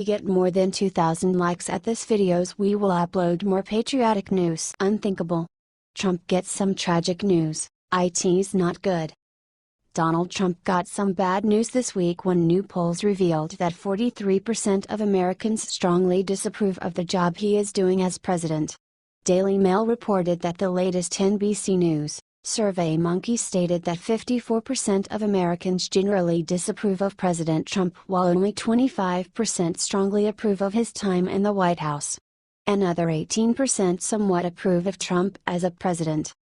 we get more than 2,000 likes at this videos, we will upload more patriotic news. Unthinkable. Trump gets some tragic news, IT's not good. Donald Trump got some bad news this week when new polls revealed that 43% of Americans strongly disapprove of the job he is doing as president. Daily Mail reported that the latest NBC News SurveyMonkey stated that 54% of Americans generally disapprove of President Trump while only 25% strongly approve of his time in the White House. Another 18% somewhat approve of Trump as a president.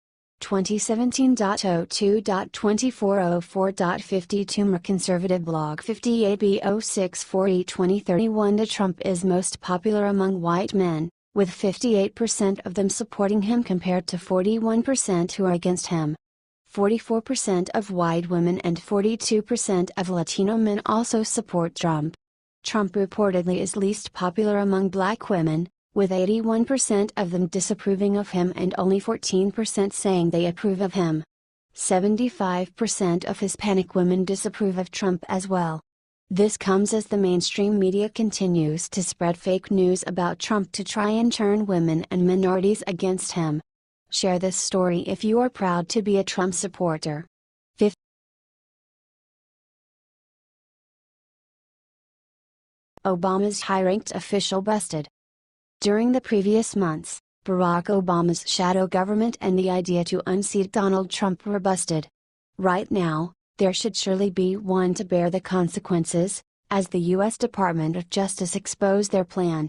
2017.02.2404.52 More conservative blog 58B064E2031 Trump is most popular among white men, with 58% of them supporting him compared to 41% who are against him. 44% of white women and 42% of Latino men also support Trump. Trump reportedly is least popular among black women, with 81% of them disapproving of him and only 14% saying they approve of him. 75% of Hispanic women disapprove of Trump as well. This comes as the mainstream media continues to spread fake news about Trump to try and turn women and minorities against him. Share this story if you are proud to be a Trump supporter. 5. Obama's high-ranked official busted. During the previous months, Barack Obama's shadow government and the idea to unseat Donald Trump were busted. Right now, there should surely be one to bear the consequences, as the U.S. Department of Justice exposed their plan.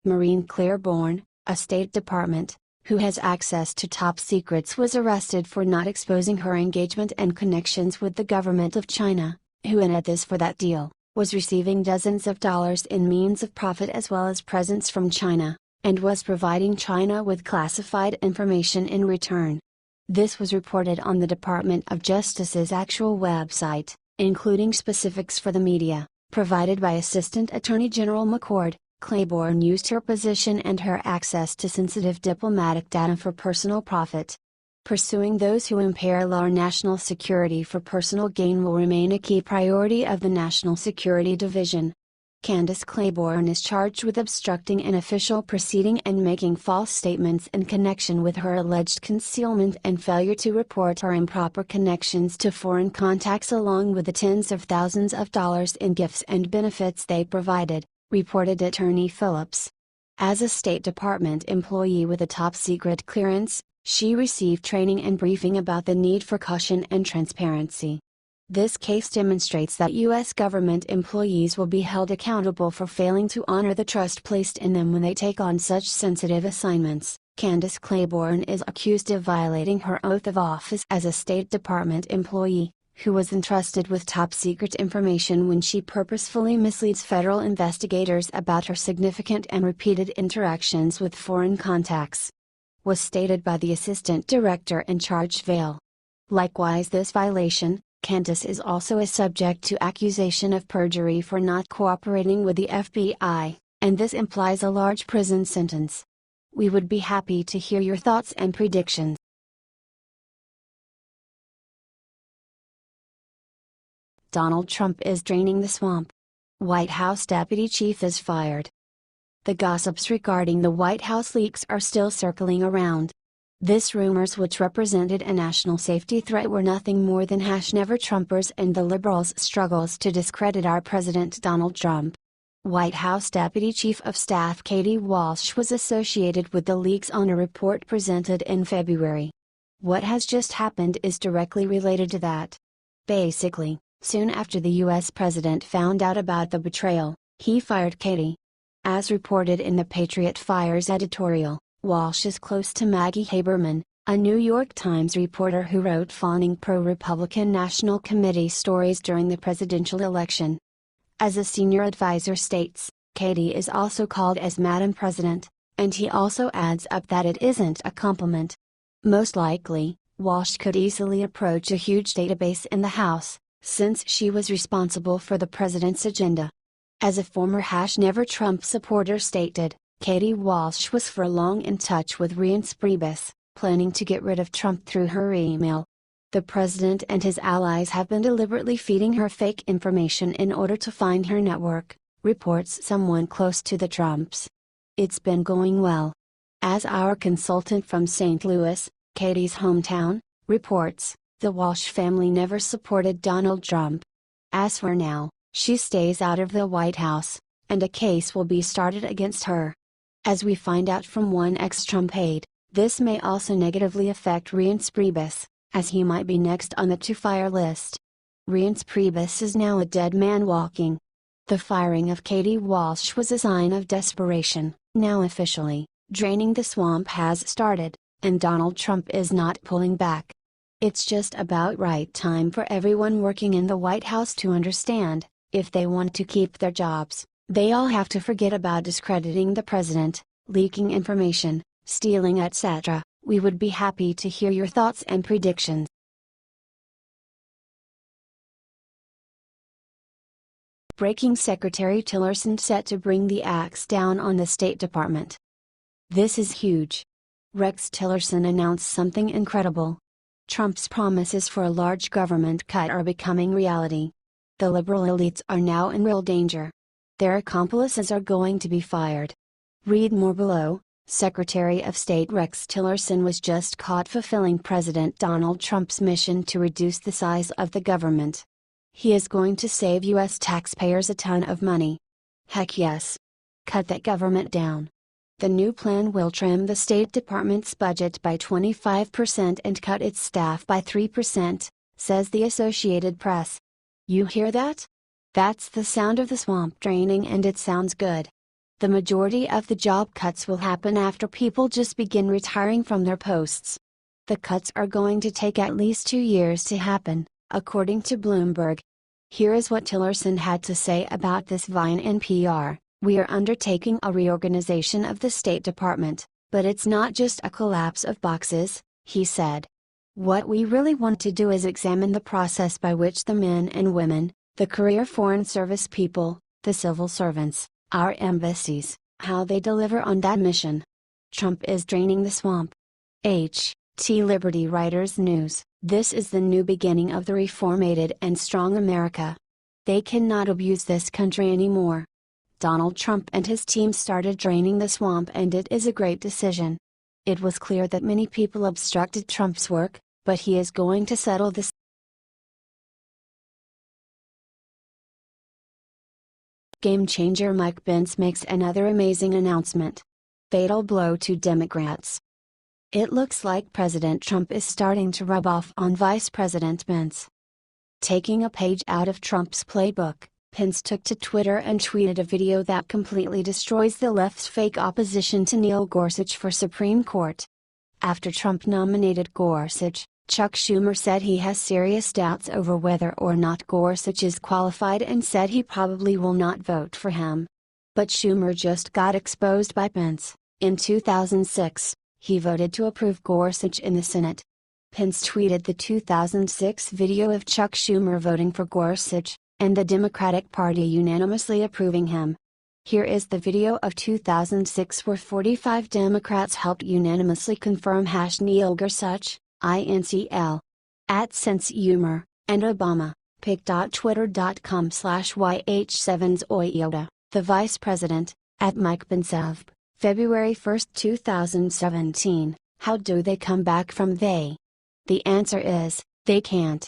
Maureen Claiborne, a State Department, who has access to top secrets, was arrested for not exposing her engagement and connections with the government of China, who in this for that deal was receiving dozens of dollars in means of profit as well as presents from China, and was providing China with classified information in return. This was reported on the Department of Justice's actual website, including specifics for the media, provided by Assistant Attorney General McCord. Claiborne used her position and her access to sensitive diplomatic data for personal profit. Pursuing those who impair law or national security for personal gain will remain a key priority of the National Security Division. Candace Claiborne is charged with obstructing an official proceeding and making false statements in connection with her alleged concealment and failure to report her improper connections to foreign contacts, along with the tens of thousands of dollars in gifts and benefits they provided, reported Attorney Phillips. As a State Department employee with a top-secret clearance, she received training and briefing about the need for caution and transparency. This case demonstrates that U.S. government employees will be held accountable for failing to honor the trust placed in them when they take on such sensitive assignments. Candace Claiborne is accused of violating her oath of office as a State Department employee, who was entrusted with top-secret information when she purposefully misleads federal investigators about her significant and repeated interactions with foreign contacts. Was stated by the Assistant Director in charge Vail. Likewise, this violation, Candace is also a subject to accusation of perjury for not cooperating with the FBI, and this implies a large prison sentence. We would be happy to hear your thoughts and predictions. Donald Trump is draining the swamp. White House deputy chief is fired. The gossips regarding the White House leaks are still circling around. These rumors, which represented a national safety threat, were nothing more than #Never Trumpers and the liberals' struggles to discredit our President Donald Trump. White House Deputy Chief of Staff Katie Walsh was associated with the leaks on a report presented in February. What has just happened is directly related to that. Basically, soon after the U.S. President found out about the betrayal, he fired Katie. As reported in the Patriot Fires editorial, Walsh is close to Maggie Haberman, a New York Times reporter who wrote fawning pro-Republican National Committee stories during the presidential election. As a senior advisor states, Katie is also called as Madam President, and he also adds up that it isn't a compliment. Most likely, Walsh could easily approach a huge database in the House, since she was responsible for the president's agenda. As a former #Never Trump supporter stated, Katie Walsh was for long in touch with Reince Priebus, planning to get rid of Trump through her email. The president and his allies have been deliberately feeding her fake information in order to find her network, reports someone close to the Trumps. It's been going well. As our consultant from St. Louis, Katie's hometown, reports, the Walsh family never supported Donald Trump. As for now, she stays out of the White House, and a case will be started against her. As we find out from one ex-Trump aide, this may also negatively affect Reince Priebus, as he might be next on the to-fire list. Reince Priebus is now a dead man walking. The firing of Katie Walsh was a sign of desperation. Now officially, draining the swamp has started, and Donald Trump is not pulling back. It's just about right time for everyone working in the White House to understand, if they want to keep their jobs, they all have to forget about discrediting the president, leaking information, stealing, etc. We would be happy to hear your thoughts and predictions. Breaking: Secretary Tillerson set to bring the axe down on the State Department. This is huge. Rex Tillerson announced something incredible. Trump's promises for a large government cut are becoming reality. The liberal elites are now in real danger. Their accomplices are going to be fired. Read more below. Secretary of State Rex Tillerson was just caught fulfilling President Donald Trump's mission to reduce the size of the government. He is going to save U.S. taxpayers a ton of money. Heck yes. Cut that government down. The new plan will trim the State Department's budget by 25% and cut its staff by 3%, says the Associated Press. You hear that? That's the sound of the swamp draining, and it sounds good. The majority of the job cuts will happen after people just begin retiring from their posts. The cuts are going to take at least 2 years to happen, according to Bloomberg. Here is what Tillerson had to say about this via NPR. We are undertaking a reorganization of the State Department, but it's not just a collapse of boxes, he said. What we really want to do is examine the process by which the men and women, the career Foreign Service people, the civil servants, our embassies, how they deliver on that mission. Trump is draining the swamp. T. Liberty Writers News. This is the new beginning of the reformated and strong America. They cannot abuse this country anymore. Donald Trump and his team started draining the swamp, and it is a great decision. It was clear that many people obstructed Trump's work, but he is going to settle this. Game changer: Mike Pence makes another amazing announcement. Fatal blow to Democrats. It looks like President Trump is starting to rub off on Vice President Pence. Taking a page out of Trump's playbook, Pence took to Twitter and tweeted a video that completely destroys the left's fake opposition to Neil Gorsuch for Supreme Court. After Trump nominated Gorsuch, Chuck Schumer said he has serious doubts over whether or not Gorsuch is qualified and said he probably will not vote for him. But Schumer just got exposed by Pence. In 2006, he voted to approve Gorsuch in the Senate. Pence tweeted the 2006 video of Chuck Schumer voting for Gorsuch, and the Democratic Party unanimously approving him. Here is the video of 2006 where 45 Democrats helped unanimously confirm Neil Gorsuch, INCL. @SenseHumor, and Obama, pic.twitter.com/YH7SOIOTA, the Vice President, @Mike Pence, February 1, 2017, how do they come back from they? The answer is, they can't.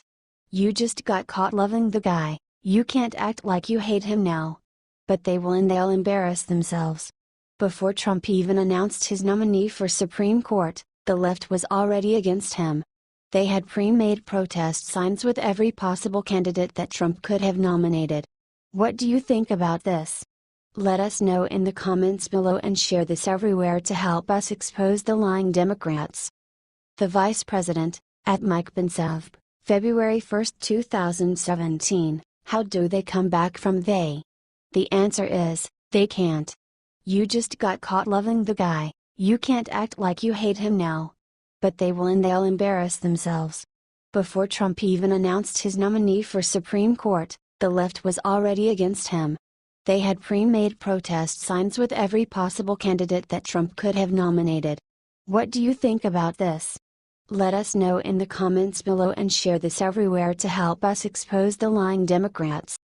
You just got caught loving the guy, you can't act like you hate him now. But they will, and they'll embarrass themselves. Before Trump even announced his nominee for Supreme Court, the left was already against him. They had pre-made protest signs with every possible candidate that Trump could have nominated. What do you think about this? Let us know in the comments below and share this everywhere to help us expose the lying Democrats. The Vice President, @Mike Pence, February 1, 2017, how do they come back from they? The answer is, they can't. You just got caught loving the guy, you can't act like you hate him now. But they will, and they'll embarrass themselves. Before Trump even announced his nominee for Supreme Court, the left was already against him. They had pre-made protest signs with every possible candidate that Trump could have nominated. What do you think about this? Let us know in the comments below and share this everywhere to help us expose the lying Democrats.